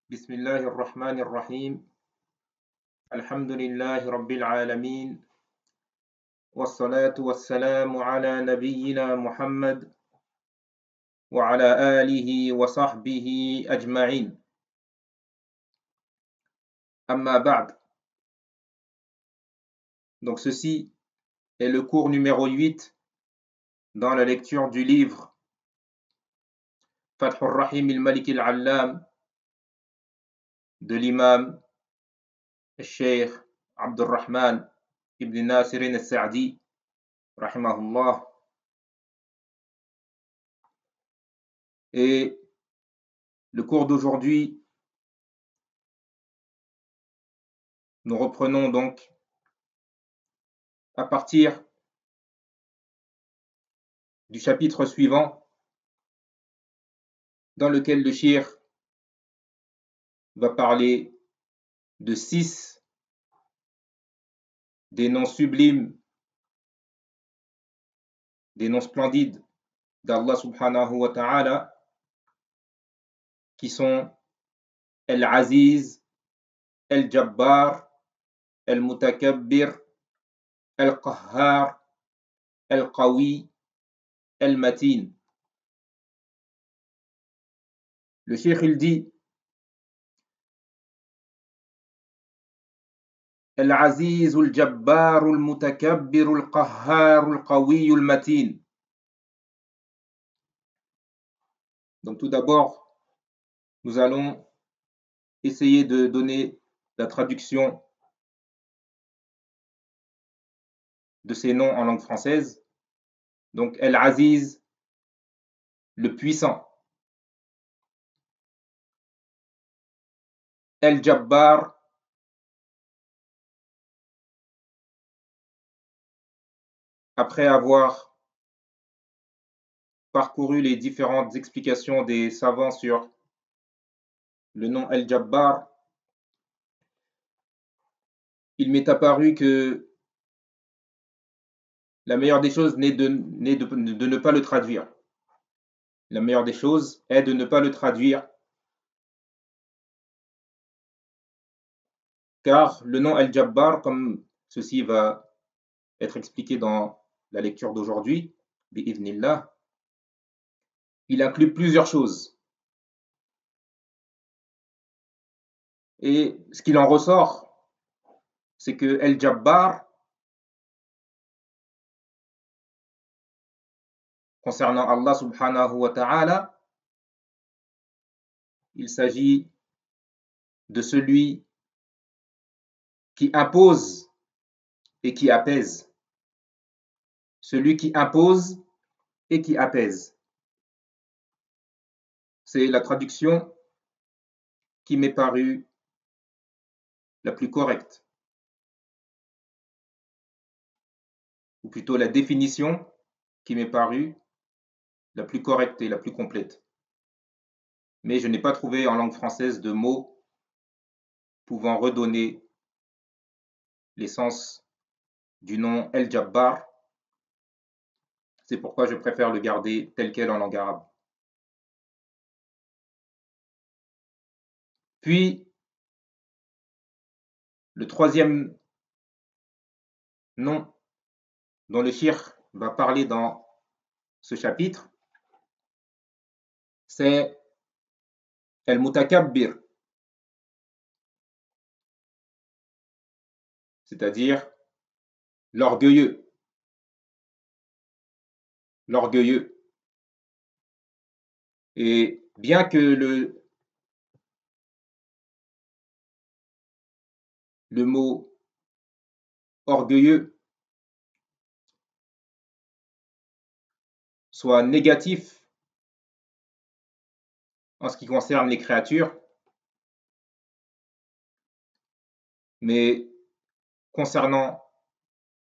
بسم الله الرحمن الرحيم الحمد لله رب العالمين والصلاة والسلام على نبينا محمد وعلى آله وصحبه أجمعين أما بعد. Donc ceci est le cours numéro 8 dans la lecture du livre Fath al-Rahim al-Malik al-Allam de l'imam Cheikh Abdurrahman ibn Nasirin al-Sa'di rahimahullah. Et le cours d'aujourd'hui, nous reprenons donc à partir du chapitre suivant dans lequel le cheikh va parler de 6 des noms sublimes, des noms splendides d'Allah subhanahu wa ta'ala, qui sont Al-Aziz, Al-Jabbar, Al-Mutakabbir, Al-Qahhar, Al-Qawi, Al-Matin. Le cheikh il dit Al-Aziz, Al-Jabbar, Al-Mutakabbir, Al-Qahhar, Al-Qawi, Al-Matin. Donc tout d'abord, nous allons essayer de donner la traduction de ces noms en langue française. Donc Al-Aziz, le puissant. Al-Jabbar, après avoir parcouru les différentes explications des savants sur le nom Al-Jabbar, il m'est apparu que la meilleure des choses n'est de ne pas le traduire. La meilleure des choses est de ne pas le traduire, car le nom Al-Jabbar, comme ceci va être expliqué dans la lecture d'aujourd'hui, bi'idhnillah, il inclut plusieurs choses. Et ce qu'il en ressort, c'est que Al-Jabbar, concernant Allah subhanahu wa ta'ala, il s'agit de celui qui impose et qui apaise. Celui qui impose et qui apaise. C'est la traduction qui m'est parue la plus correcte. Ou plutôt la définition qui m'est parue la plus correcte et la plus complète. Mais je n'ai pas trouvé en langue française de mots pouvant redonner l'essence du nom El-Jabbar. C'est pourquoi je préfère le garder tel quel en langue arabe. Puis, le troisième nom dont le cheikh va parler dans ce chapitre, c'est El-Mutakabbir, c'est-à-dire l'orgueilleux. L'orgueilleux. Et bien que le mot orgueilleux soit négatif en ce qui concerne les créatures, mais concernant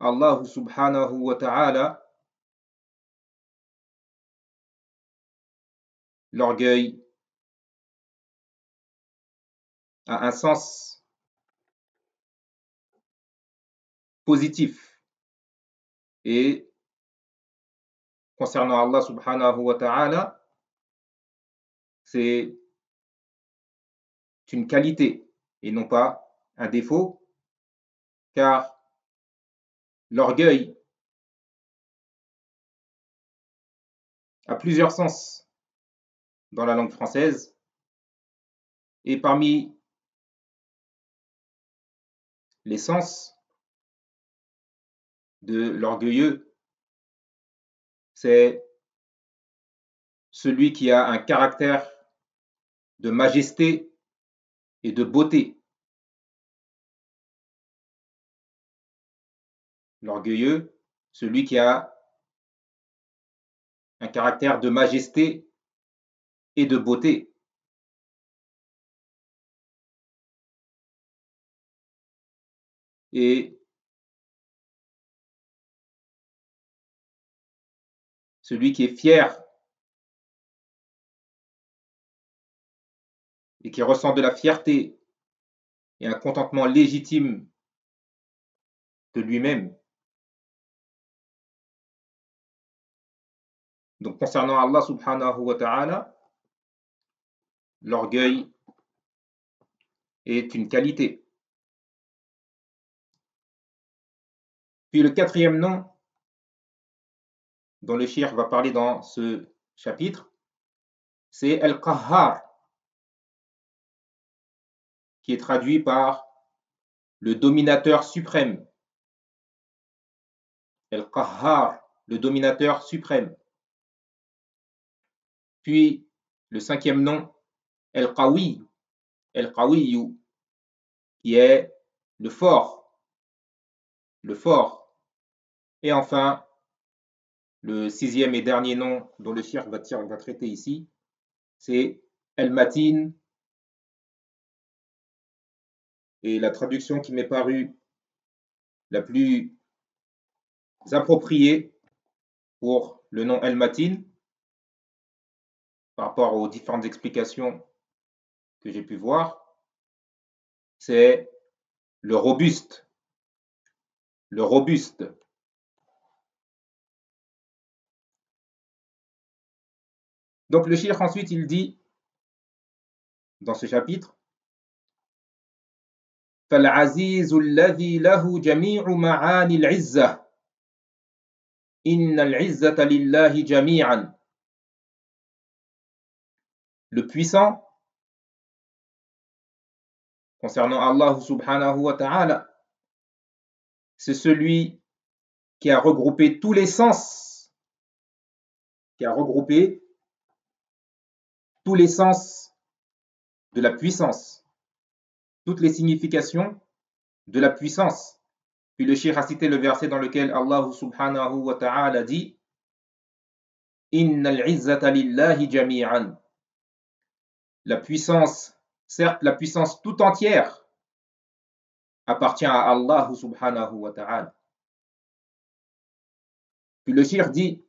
Allah subhanahu wa ta'ala, l'orgueil a un sens positif. Et concernant Allah subhanahu wa ta'ala, c'est une qualité et non pas un défaut, car l'orgueil a plusieurs sens dans la langue française, et parmi les sens de l'orgueilleux, c'est celui qui a un caractère de majesté et de beauté. L'orgueilleux, celui qui a un caractère de majesté et de beauté. Et celui qui est fier et qui ressent de la fierté et un contentement légitime de lui-même. Donc concernant Allah subhanahu wa ta'ala, l'orgueil est une qualité. Puis le quatrième nom dont le cheikh va parler dans ce chapitre, c'est Al-Qahhar, qui est traduit par le dominateur suprême. Al-Qahhar, le dominateur suprême. Puis le cinquième nom, Al-Qawi, Al-Qawiyu, qui est le fort, le fort. Et enfin, le sixième et dernier nom dont le cheikh va traiter ici, c'est Al-Matin. Et la traduction qui m'est parue la plus appropriée pour le nom Al-Matin, par rapport aux différentes explications que j'ai pu voir, c'est le robuste. Le robuste. Donc le cheikh ensuite il dit dans ce chapitre, فالعزيز الذي له جميع معاني العزة إن العزة لله جميعا. Le puissant, concernant Allah subhanahu wa ta'ala, c'est celui qui a regroupé tous les sens, qui a regroupé tous les sens de la puissance, toutes les significations de la puissance. Puis le cheikh a cité le verset dans lequel Allah subhanahu wa ta'ala dit Innal izzata lillahi jami'an. La puissance, certes la puissance tout entière, appartient à Allah subhanahu wa ta'ala. Puis le cheikh dit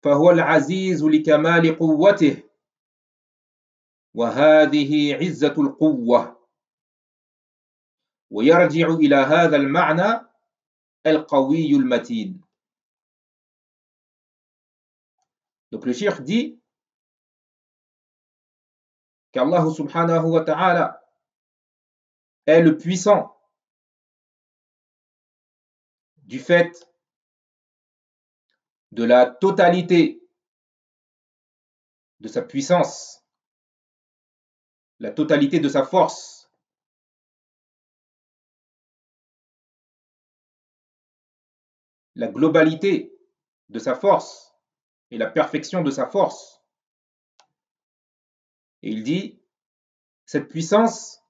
فهو العزيز لكمال قوته وهذه عزة القوة ويرجع إلى هذا المعنى القوي المتين. Donc le cheikh dit qu'Allah subhanahu wa ta'ala est le puissant du fait de la totalité de sa puissance, la totalité de sa force, la globalité de sa force et la perfection de sa force. Et il dit, cette puissance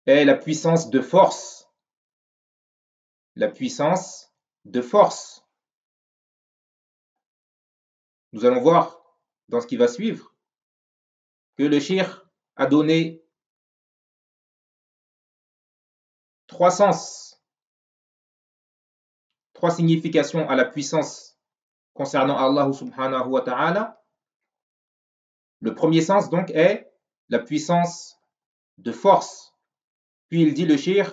est la puissance de force, la puissance de force. Nous allons voir dans ce qui va suivre que le cheikh a donné trois sens, trois significations à la puissance concernant Allah subhanahu wa ta'ala. Le premier sens donc est la puissance de force. Puis il dit le cheikh,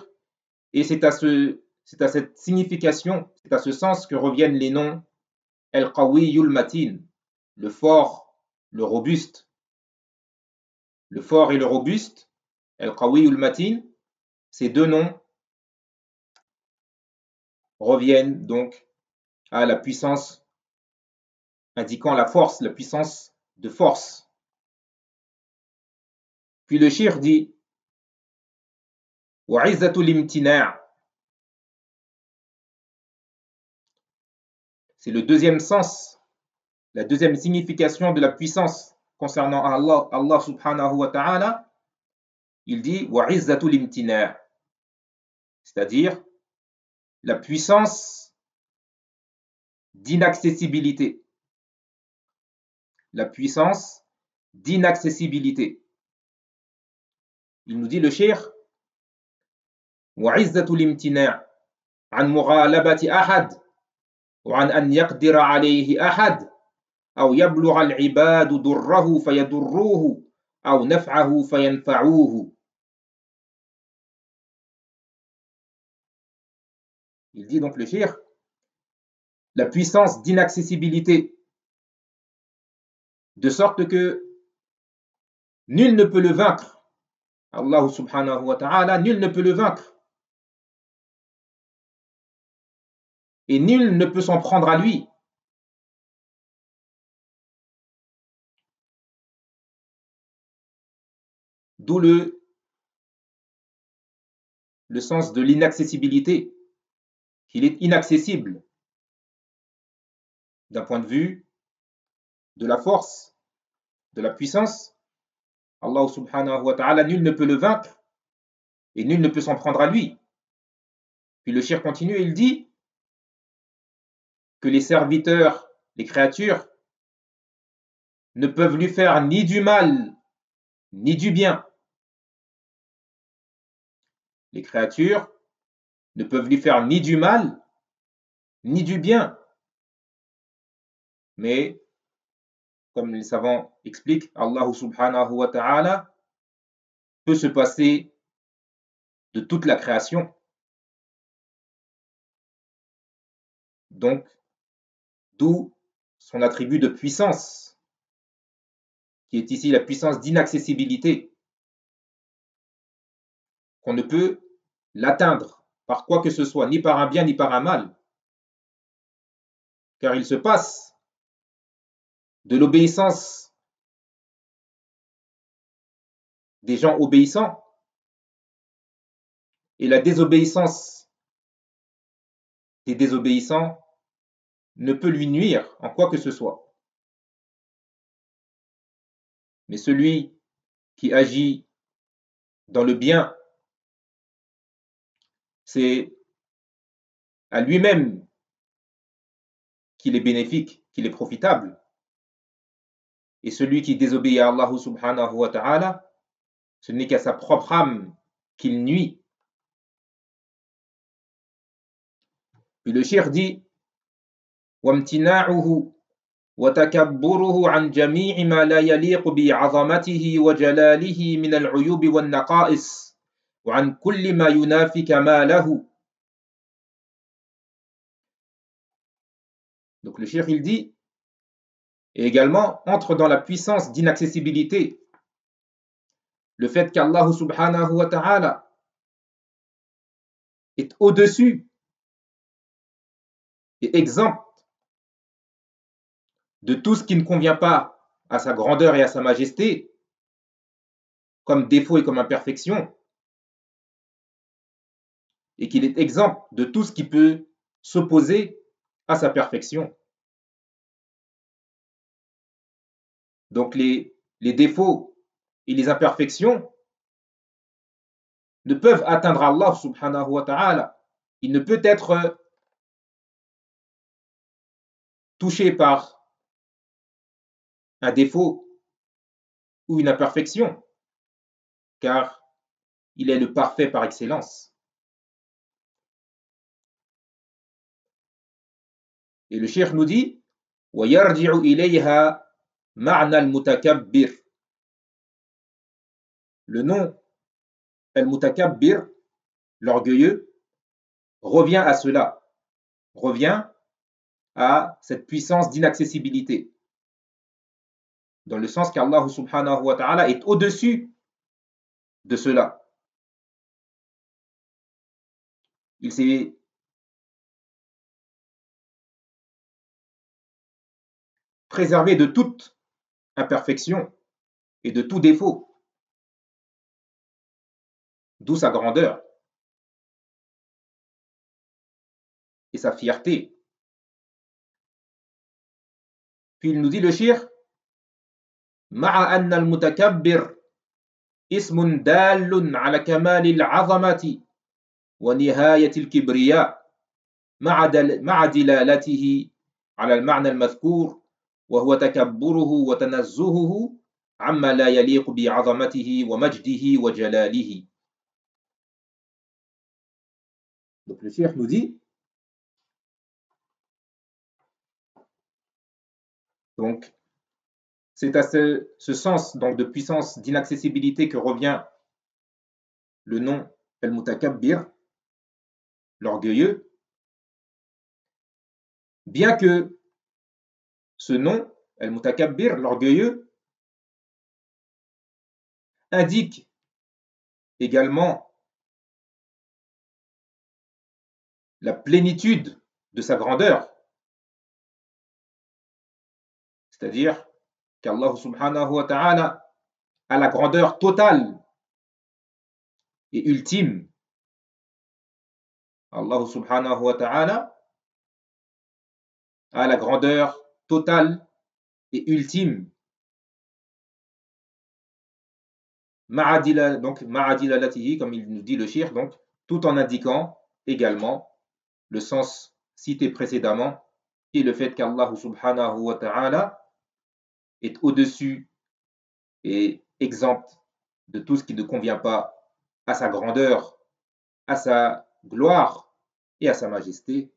et c'est à cette signification, c'est à ce sens que reviennent les noms Al-Qawiyul Matin, le fort, le robuste. le fort et le robuste, Al-Qawi ou al-Matin, ces deux noms reviennent donc à la puissance, indiquant la force, la puissance de force. Puis le shir dit وَعِزَّةُ الْإِمْتِنَاعِ. C'est le deuxième sens, la deuxième signification de la puissance concernant Allah subhanahu wa ta'ala. Il dit وَعِزَّةُ الْإِمْتِنَاعِ, c'est-à-dire la puissance d'inaccessibilité. La puissance d'inaccessibilité. Il nous dit le shir وَعِزَّةُ الْإِمْتِنَاعِ عن مغالبة أحد وعن أن يقدر عليه أحد أو يبلغ العباد ضره فيضروه أو نفعه فينفعوه. Il dit donc le shir, la puissance d'inaccessibilité, de sorte que nul ne peut le vaincre. Allah subhanahu wa ta'ala, nul ne peut le vaincre. Et nul ne peut s'en prendre à lui. D'où le sens de l'inaccessibilité, qu'il est inaccessible d'un point de vue de la force, de la puissance. Allah subhanahu wa ta'ala, nul ne peut le vaincre et nul ne peut s'en prendre à lui. Puis le shir continue et il dit que les serviteurs, les créatures, ne peuvent lui faire ni du mal, ni du bien. Les créatures ne peuvent lui faire ni du mal, ni du bien. Mais, comme les savants expliquent, Allah subhanahu wa ta'ala peut se passer de toute la création. Donc, d'où son attribut de puissance, qui est ici la puissance d'inaccessibilité, qu'on ne peut l'atteindre par quoi que ce soit, ni par un bien, ni par un mal. Car il se passe de l'obéissance des gens obéissants et la désobéissance des désobéissants ne peut lui nuire en quoi que ce soit. Mais celui qui agit dans le bien, c'est à lui-même qu'il est bénéfique, qu'il est profitable. Et celui qui désobéit à Allah subhanahu wa ta'ala, ce n'est qu'à sa propre âme qu'il nuit. Puis le shir dit وَامْتِنَاعُهُ وَتَكَبُّرُهُ عَنْ جَمِيعِ مَا لَا يَلِيقُ بِعَظَمَتِهِ وَجَلَالِهِ مِنَ الْعُيُوبِ وَالنَّقَائِصِ وَعَنْ كُلِّ مَا يُنَافِي كَمَالَهُ. Donc le shir il dit, et également entre dans la puissance d'inaccessibilité le fait qu'Allah subhanahu wa ta'ala est au-dessus et exempt de tout ce qui ne convient pas à sa grandeur et à sa majesté, comme défaut et comme imperfection, et qu'il est exempt de tout ce qui peut s'opposer à sa perfection. Donc les défauts et les imperfections ne peuvent atteindre Allah subhanahu wa ta'ala. Il ne peut être touché par un défaut ou une imperfection, car il est le parfait par excellence. Et le cheikh nous dit وَيَرْجِعُ إِلَيْهَا مَعْنَى الْمُتَكَبِّرِ. Le nom al-mutakabbir, l'orgueilleux, revient à cela, revient à cette puissance d'inaccessibilité. dans le sens qu'Allah subhanahu wa ta'ala est au-dessus de cela. Il s'est préservé de toute imperfection et de tout défaut, d'où sa grandeur et sa fierté. Puis il nous dit le shir, مع أن المتكبر اسم دال على كمال العظمة ونهاية الكبرياء مع دلالته على المعنى المذكور وهو تكبره وتنزهه عما لا يليق بعظمته ومجده وجلاله. Donc le cheikh nous dit, donc c'est à ce sens donc de puissance d'inaccessibilité que revient le nom Al-Mutakabbir, l'orgueilleux, bien que ce nom, Al-Mutakabbir, l'orgueilleux, indique également la plénitude de sa grandeur, c'est-à-dire qu'Allah subhanahu wa ta'ala a la grandeur totale et ultime. Allah subhanahu wa ta'ala a la grandeur totale et ultime. Donc, ma'adilalatihi, comme il nous dit le shir, donc, tout en indiquant également le sens cité précédemment et le fait qu'Allah subhanahu wa ta'ala est au-dessus et exempt de tout ce qui ne convient pas à sa grandeur, à sa gloire et à sa majesté.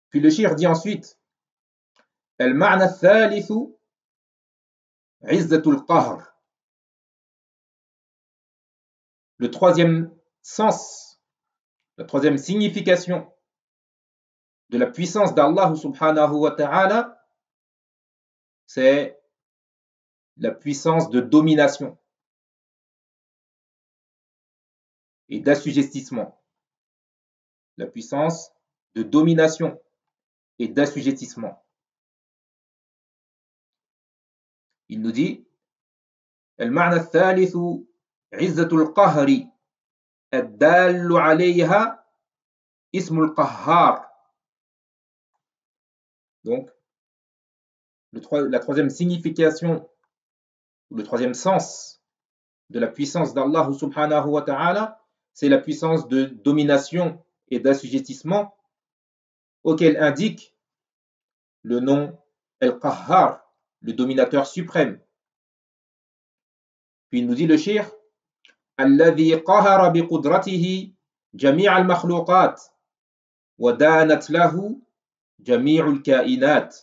Puis le shir dit ensuite, al-ma'na thalithu izzatul qahr. Le troisième sens, la troisième signification de la puissance d'Allah subhanahu wa ta'ala, c'est la puissance de domination et d'assujettissement. La puissance de domination et d'assujettissement. Il nous dit, المعنى الثالث عزة القهر الدال عليها اسم القهار. Donc, la troisième signification, ou le troisième sens de la puissance d'Allah subhanahu wa ta'ala, c'est la puissance de domination et d'assujettissement auquel indique le nom Al-Qahhar, le dominateur suprême. Puis il nous dit le shir, الذي قهر بقدرته جميع المخلوقات ودانت له جميع الكائنات.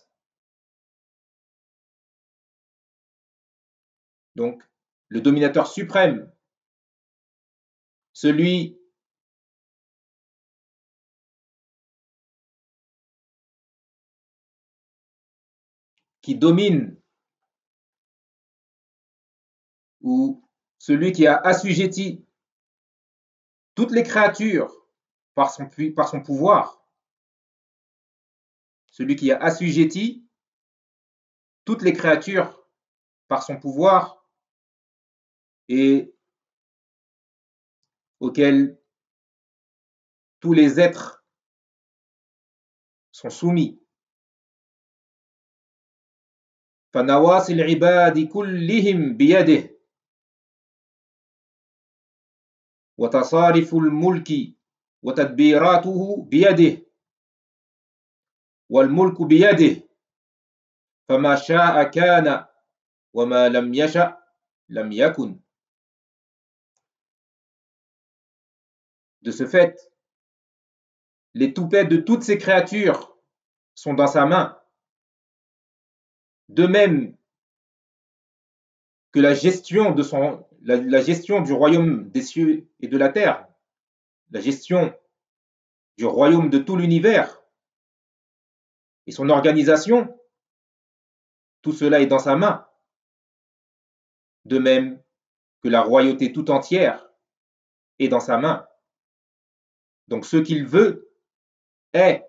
Donc, le dominateur suprême, celui qui domine ou celui qui a assujetti toutes les créatures par son pouvoir, celui qui a assujetti toutes les créatures par son pouvoir et auquel tous les êtres sont soumis. فنواصي العباد كلهم بيده وتصارف الملك وتدبيراته بيده والملك بيده فما شاء كان وما لم يشأ لم يكن. De ce fait, les toupets de toutes ces créatures sont dans sa main, de même que la gestion du royaume des cieux et de la terre, la gestion du royaume de tout l'univers et son organisation, tout cela est dans sa main. De même que la royauté tout entière est dans sa main. Donc ce qu'il veut est,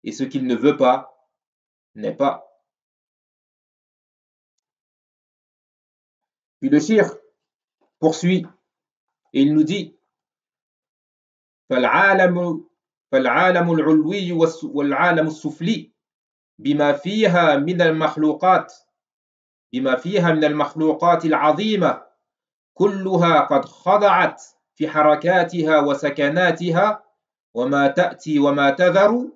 et ce qu'il ne veut pas n'est pas. Puis le shir poursuit et il nous dit فالعالم العلوي والعالم السفلي بما فيها من المخلوقات العظيمة كلها قد خضعت في حركاتها وسكناتها وما تأتي وما تذر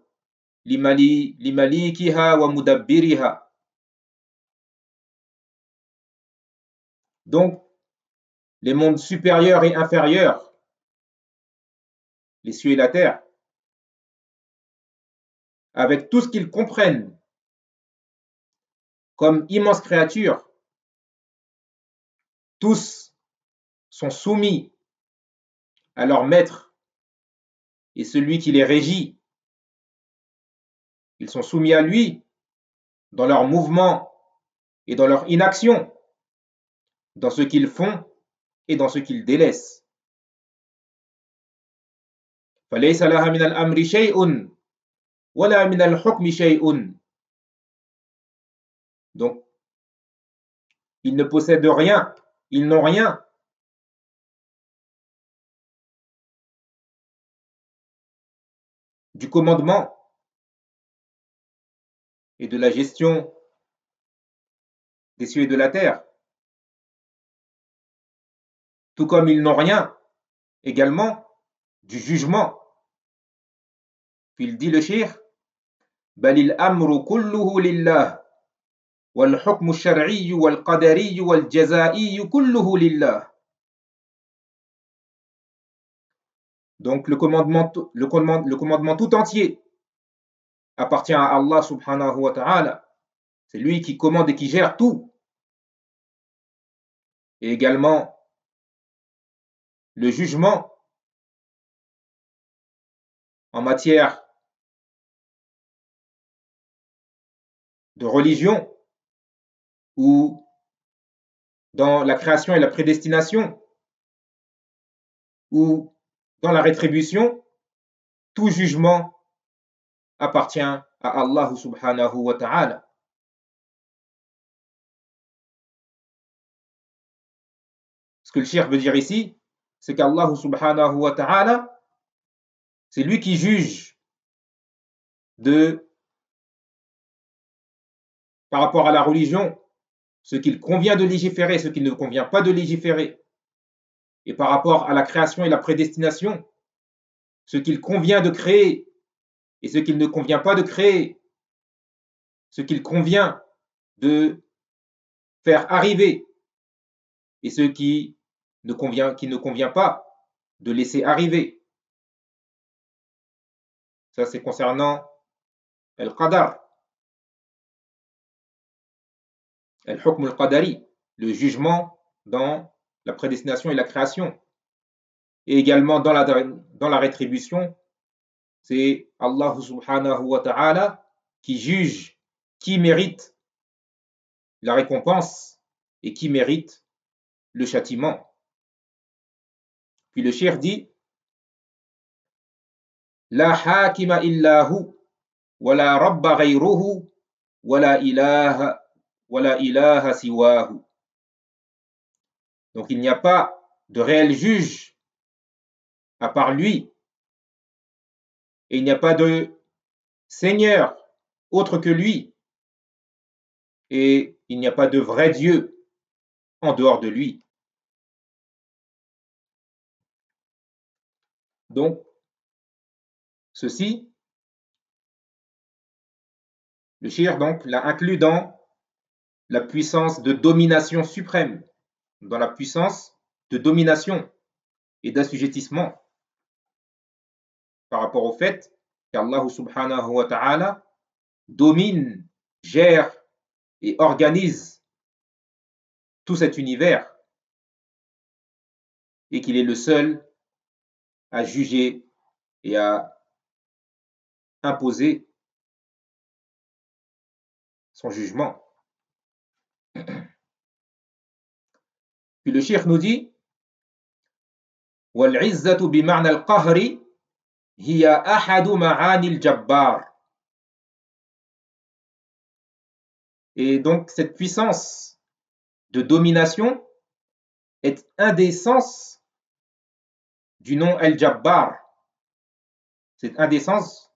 لمليكها ومدبرها. Donc, les mondes supérieurs et inférieurs, les cieux et la terre, avec tout ce qu'ils comprennent comme immenses créatures, tous sont soumis à leur maître et celui qui les régit. Ils sont soumis à lui dans leurs mouvements et dans leur inaction, dans ce qu'ils font et dans ce qu'ils délaissent. فليس لها من الأمر شيء ولا من الحكم شيء. Donc, ils ne possèdent rien, ils n'ont rien. Du commandement et de la gestion des cieux et de la terre. Tout comme ils n'ont rien également du jugement. Puis il dit le shir, بل الأمر كله لله والحكم الشرعي والقدري والجزائي كله لله. Donc le commandement tout entier appartient à Allah subhanahu wa ta'ala. C'est lui qui commande et qui gère tout. Et également le jugement en matière de religion ou dans la création et la prédestination ou dans la rétribution, tout jugement appartient à Allah subhanahu wa ta'ala. Ce que le shir veut dire ici, c'est qu'Allah subhanahu wa ta'ala, c'est lui qui juge par rapport à la religion, ce qu'il convient de légiférer, ce qu'il ne convient pas de légiférer. Et par rapport à la création et la prédestination, ce qu'il convient de créer et ce qu'il ne convient pas de créer, ce qu'il convient de faire arriver et ce qui ne convient pas de laisser arriver. Ça, c'est concernant Al-Qadar, Al-Hukm al-Qadari, le jugement dans la prédestination et la création. Et également dans la rétribution, c'est Allah subhanahu wa ta'ala qui juge qui mérite la récompense et qui mérite le châtiment. Puis le shir dit La hakima illa hu wa la rabba ghayruhu wa la ilaha siwahu. Donc il n'y a pas de réel juge à part lui et il n'y a pas de Seigneur autre que lui et il n'y a pas de vrai Dieu en dehors de lui. Donc, ceci, le shir donc l'a inclus dans la puissance de domination suprême, dans la puissance de domination et d'assujettissement par rapport au fait qu'Allah subhanahu wa ta'ala domine, gère et organise tout cet univers et qu'il est le seul à juger et à imposer son jugement. Puis le cheikh nous dit وَالْعِزَّةُ بِمَعْنَى الْقَهْرِ هِيَ أَحَدُ مَعَانِي الْجَبَّارِ. Et donc cette puissance de domination est un des sens du nom El-Jabbar. C'est un des sens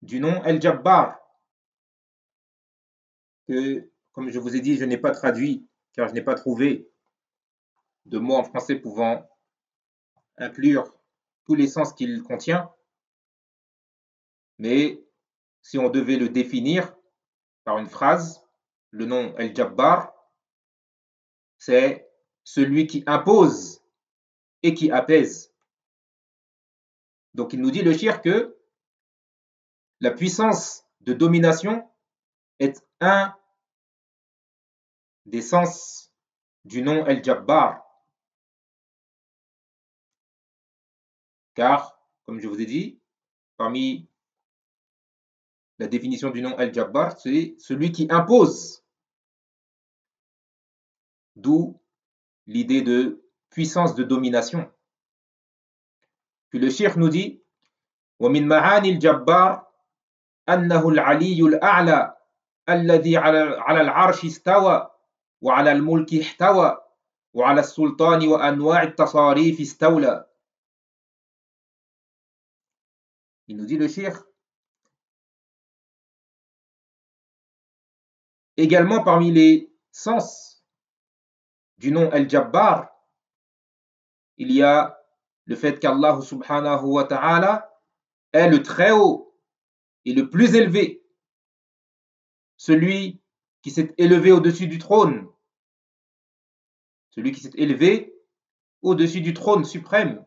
du nom El-Jabbar que, comme je vous ai dit, je n'ai pas traduit car je n'ai pas trouvé de mots en français pouvant inclure tous les sens qu'il contient. Mais si on devait le définir par une phrase, le nom El-Jabbar, c'est celui qui impose et qui apaise. Donc il nous dit le cheikh que la puissance de domination est un des sens du nom El-Jabbar. Car, comme je vous ai dit, parmi la définition du nom El-Jabbar, c'est celui qui impose. D'où l'idée de puissance de domination. Puis le cheikh nous dit وَمِنْ مَعَانِ الْجَبَّارِ أَنَّهُ الْعَلِيُّ الْأَعْلَى الَّذِي عَلَى الْعَرْشِ اسْتَوَى وعلى الملك احتوى وعلى السلطان وأنواع التصاريف استولى. Il nous dit le cheikh, également parmi les sens du nom El-Jabbar, il y a le fait qu'Allah subhanahu wa ta'ala est le très haut et le plus élevé, celui qui s'est élevé au-dessus du trône, celui qui s'est élevé au-dessus du trône suprême,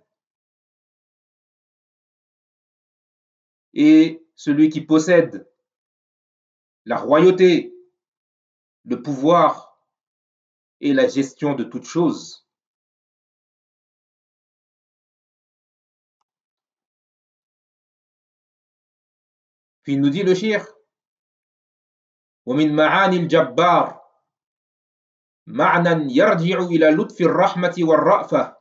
et celui qui possède la royauté, le pouvoir et la gestion de toutes choses. Puis il nous dit le cheikh ومن معاني الجبار معنى يرجع إلى لطف الرحمة والرأفة.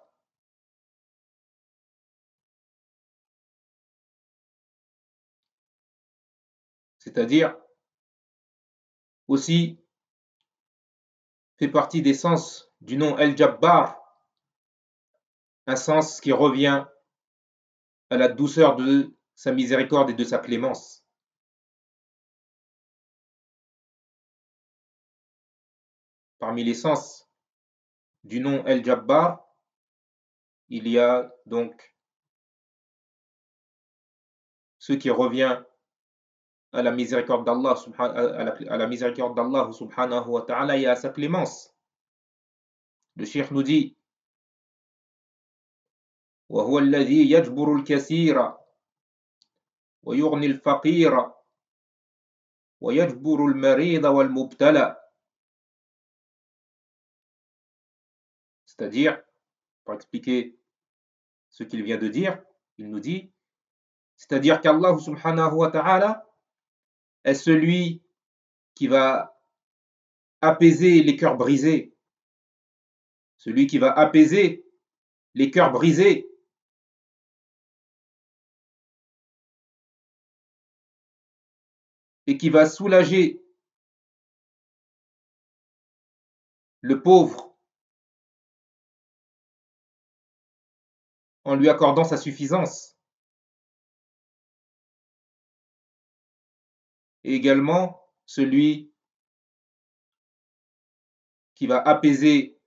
C'est-à-dire aussi fait partie des sens du nom El-Jabbar, un sens qui revient à la douceur de sa miséricorde et de sa clémence. Parmi les sens du nom El-Jabbar, il y a donc ce qui revient à la miséricorde d'Allah subhanahu wa ta'ala et à sa clémence. Le cheikh nous dit وهو الذي يجبر الكثير ويغني الفقير ويجبر المريض والمبتلى. C'est-à-dire, pour expliquer ce qu'il vient de dire, il nous dit, c'est-à-dire qu'Allah subhanahu wa ta'ala est celui qui va apaiser les cœurs brisés, celui qui va apaiser les cœurs brisés, et qui va soulager le pauvre en lui accordant sa suffisance. Et également celui qui va apaiser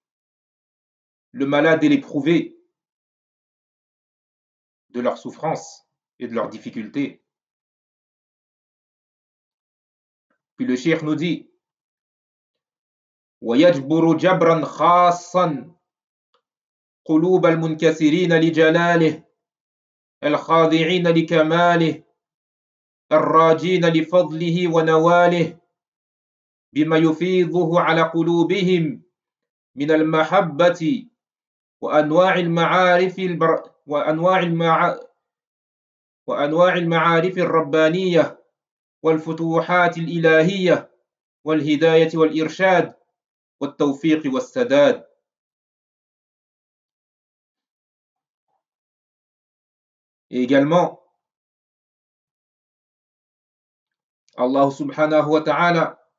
le malade et l'éprouvé de leurs souffrances et de leurs difficultés. Puis le cheikh nous dit ويجبر جبرا خاصا قلوب المنكسرين لجلاله الخاضعين لكماله الراجين لفضله ونواله بما يفيضه على قلوبهم من المحبة وأنواع المعارف الربانية والفتوحات الإلهية والهداية والإرشاد والتوفيق والسداد. Et également, Allah subhanahu wa ta'ala,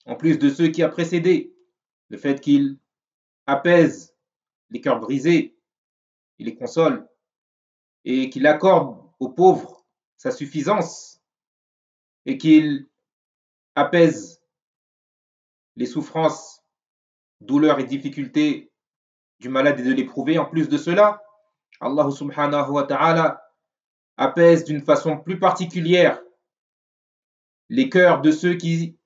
en plus de ceux qui a précédé, le fait qu'il apaise les cœurs brisés, il les console, et qu'il accorde aux pauvres sa suffisance, et qu'il apaise les souffrances, douleurs et difficultés du malade et de l'éprouvé. En plus de cela, Allah subhanahu wa ta'ala apaise d'une façon plus particulière les cœurs de ceux qui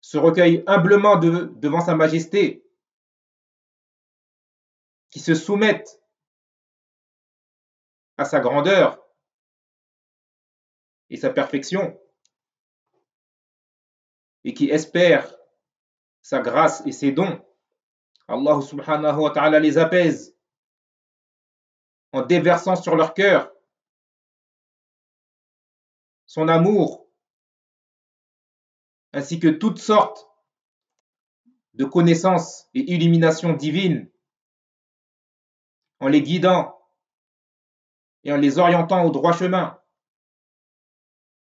se recueillent humblement devant sa majesté, qui se soumettent à sa grandeur et sa perfection, et qui espèrent sa grâce et ses dons. Allah subhanahu wa ta'ala les apaise en déversant sur leur cœur son amour, ainsi que toutes sortes de connaissances et illuminations divines, en les guidant et en les orientant au droit chemin,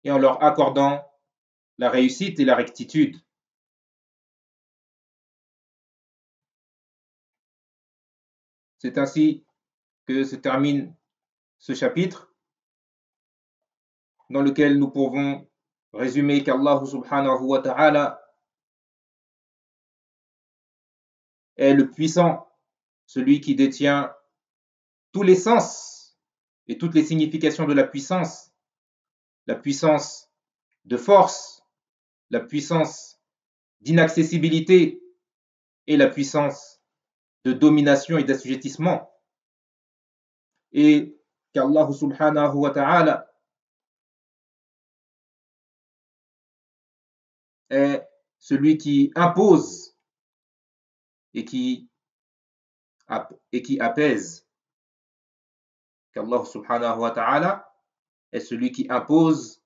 et en leur accordant la réussite et la rectitude. C'est ainsi que se termine ce chapitre, dans lequel nous pouvons résumer qu'Allah subhanahu wa ta'ala est le puissant, celui qui détient tous les sens et toutes les significations de la puissance de force, la puissance d'inaccessibilité et la puissance de domination et d'assujettissement. Et qu'Allah subhanahu wa ta'ala est celui qui impose et qui apaise. Qu'Allah subhanahu wa ta'ala est celui qui impose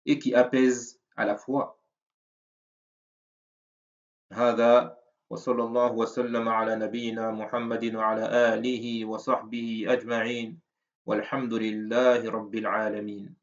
et qui apaise à la fois. هذا وصلى الله وسلم على نبينا محمد وعلى آله وصحبه أجمعين والحمد لله رب العالمين.